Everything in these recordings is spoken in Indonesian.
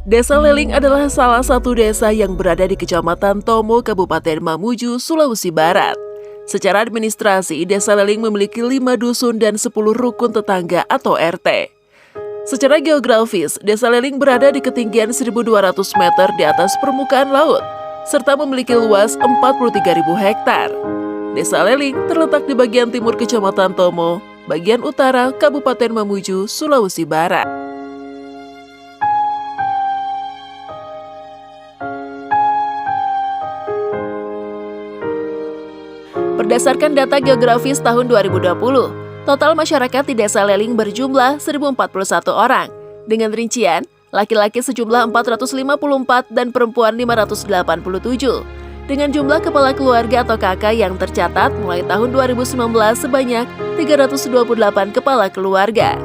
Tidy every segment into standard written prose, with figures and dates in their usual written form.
Desa Leling adalah salah satu desa yang berada di Kecamatan Tomo, Kabupaten Mamuju, Sulawesi Barat. Secara administrasi, Desa Leling memiliki 5 dusun dan 10 rukun tetangga atau RT. Secara geografis, Desa Leling berada di ketinggian 1.200 meter di atas permukaan laut, serta memiliki luas 43.000 hektar. Desa Leling terletak di bagian timur Kecamatan Tomo, bagian utara Kabupaten Mamuju, Sulawesi Barat. Berdasarkan data geografis tahun 2020, total masyarakat di Desa Leling berjumlah 1.041 orang, dengan rincian laki-laki sejumlah 454 dan perempuan 587, dengan jumlah kepala keluarga atau KK yang tercatat mulai tahun 2019 sebanyak 328 kepala keluarga.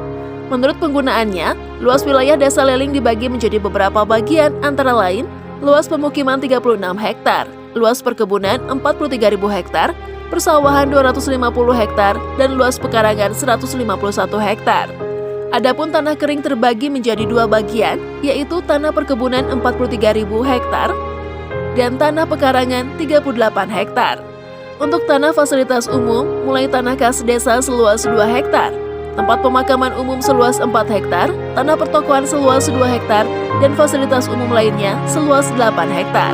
Menurut penggunaannya, luas wilayah Desa Leling dibagi menjadi beberapa bagian antara lain, luas pemukiman 36 hektar, luas perkebunan 43.000 hektar, persawahan 250 hektar, dan luas pekarangan 151 hektar. Adapun tanah kering terbagi menjadi 2 bagian, yaitu tanah perkebunan 43.000 hektar dan tanah pekarangan 38 hektar. Untuk tanah fasilitas umum, mulai tanah kas desa seluas 2 hektar, tempat pemakaman umum seluas 4 hektar, tanah pertokoan seluas 2 hektar, dan fasilitas umum lainnya seluas 8 hektar.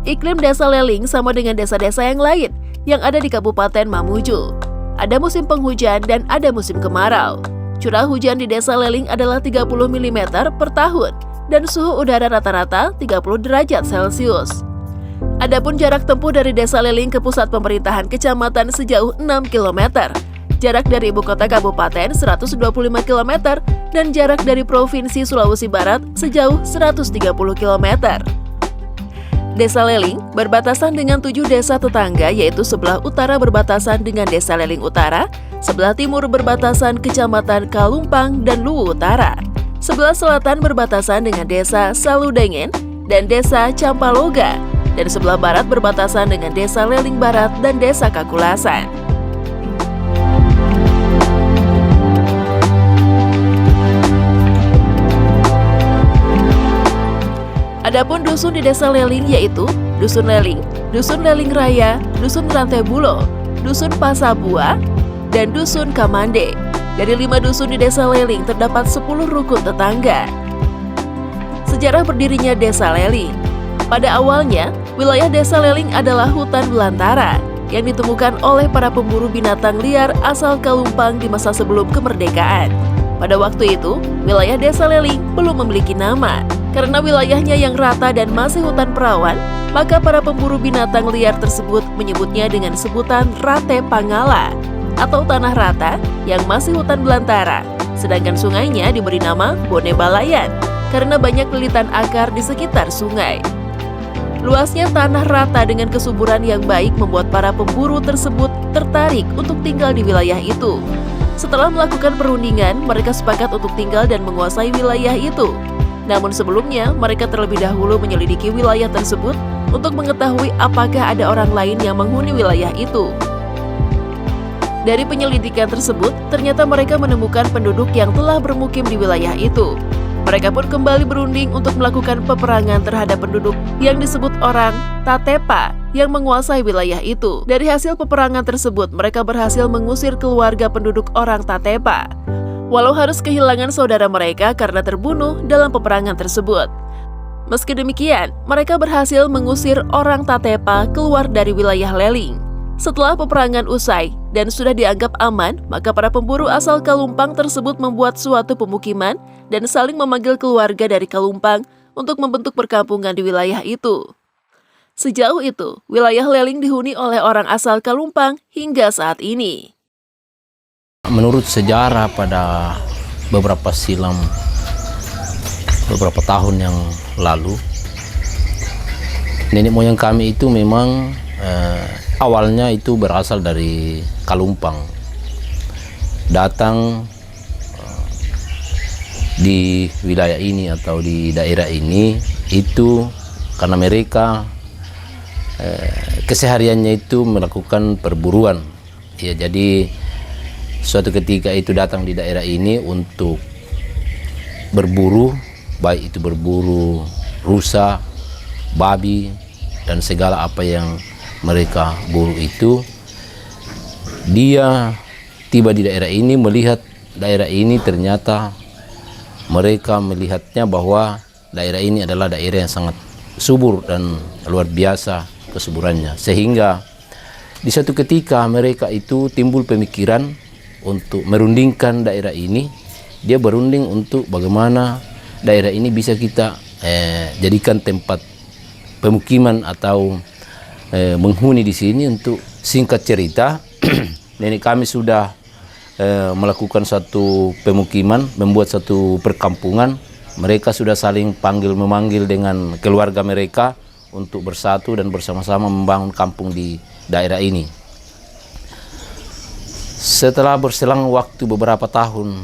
Iklim Desa Leling sama dengan desa-desa yang lain yang ada di Kabupaten Mamuju. Ada musim penghujan dan ada musim kemarau. Curah hujan di Desa Leling adalah 30 mm per tahun dan suhu udara rata-rata 30 derajat Celcius. Adapun jarak tempuh dari Desa Leling ke pusat pemerintahan kecamatan sejauh 6 km, jarak dari ibu kota kabupaten 125 km, dan jarak dari Provinsi Sulawesi Barat sejauh 130 km. Desa Leling berbatasan dengan 7 desa tetangga, yaitu sebelah utara berbatasan dengan Desa Leling Utara, sebelah timur berbatasan Kecamatan Kalumpang dan Luwu Utara, sebelah selatan berbatasan dengan Desa Saludengen dan Desa Campaloga, dan sebelah barat berbatasan dengan Desa Leling Barat dan Desa Kakulasan. Adapun dusun di Desa Leling yaitu Dusun Leling Raya, Dusun Rantebulo, Dusun Pasabua, dan Dusun Kamande. Dari 5 dusun di Desa Leling terdapat 10 rukun tetangga. Sejarah berdirinya Desa Leling. Pada awalnya, wilayah Desa Leling adalah hutan belantara yang ditemukan oleh para pemburu binatang liar asal Kalumpang di masa sebelum kemerdekaan. Pada waktu itu, wilayah Desa Leling belum memiliki nama. Karena wilayahnya yang rata dan masih hutan perawan, maka para pemburu binatang liar tersebut menyebutnya dengan sebutan Rate Pangala atau tanah rata yang masih hutan belantara. Sedangkan sungainya diberi nama Bone Balayan karena banyak lilitan akar di sekitar sungai. Luasnya tanah rata dengan kesuburan yang baik membuat para pemburu tersebut tertarik untuk tinggal di wilayah itu. Setelah melakukan perundingan, mereka sepakat untuk tinggal dan menguasai wilayah itu. Namun sebelumnya, mereka terlebih dahulu menyelidiki wilayah tersebut untuk mengetahui apakah ada orang lain yang menghuni wilayah itu. Dari penyelidikan tersebut, ternyata mereka menemukan penduduk yang telah bermukim di wilayah itu. Mereka pun kembali berunding untuk melakukan peperangan terhadap penduduk yang disebut orang Tatepa yang menguasai wilayah itu. Dari hasil peperangan tersebut, mereka berhasil mengusir keluarga penduduk orang Tatepa, walau harus kehilangan saudara mereka karena terbunuh dalam peperangan tersebut. Meski demikian, mereka berhasil mengusir orang Tatepa keluar dari wilayah Leling. Setelah peperangan usai dan sudah dianggap aman, maka para pemburu asal Kalumpang tersebut membuat suatu pemukiman dan saling memanggil keluarga dari Kalumpang untuk membentuk perkampungan di wilayah itu. Sejauh itu, wilayah Leling dihuni oleh orang asal Kalumpang hingga saat ini. Menurut sejarah pada beberapa tahun yang lalu, nenek moyang kami itu memang awalnya itu berasal dari Kalumpang, datang di wilayah ini atau di daerah ini itu karena mereka kesehariannya itu melakukan perburuan. Ya, jadi suatu ketika itu datang di daerah ini untuk berburu, baik itu berburu rusa, babi, dan segala apa yang mereka buru itu. Dia tiba di daerah ini, melihat daerah ini, ternyata mereka melihatnya bahwa daerah ini adalah daerah yang sangat subur dan luar biasa kesuburannya, sehingga di suatu ketika mereka itu timbul pemikiran untuk merundingkan daerah ini. Dia berunding untuk bagaimana daerah ini bisa kita jadikan tempat pemukiman atau menghuni di sini. Untuk singkat cerita, nenek kami sudah melakukan satu pemukiman, membuat satu perkampungan. Mereka sudah saling memanggil dengan keluarga mereka untuk bersatu dan bersama-sama membangun kampung di daerah ini. Setelah berselang waktu beberapa tahun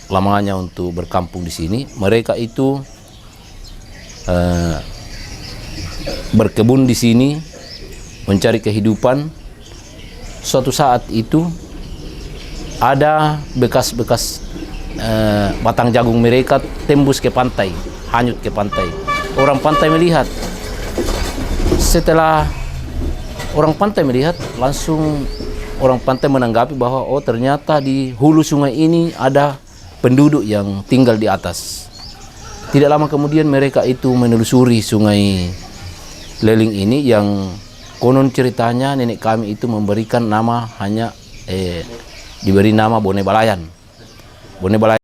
lamanya untuk berkampung di sini, mereka itu berkebun di sini, mencari kehidupan. Suatu saat itu ada bekas-bekas batang jagung mereka tembus ke pantai, hanyut ke pantai. Orang pantai melihat. Setelah orang pantai melihat, langsung orang pantai menanggapi bahwa oh, ternyata di hulu sungai ini ada penduduk yang tinggal di atas. Tidak lama kemudian mereka itu menelusuri sungai Leling ini, yang konon ceritanya nenek kami itu memberikan nama, hanya diberi nama Bone Balayan. Bone Balayan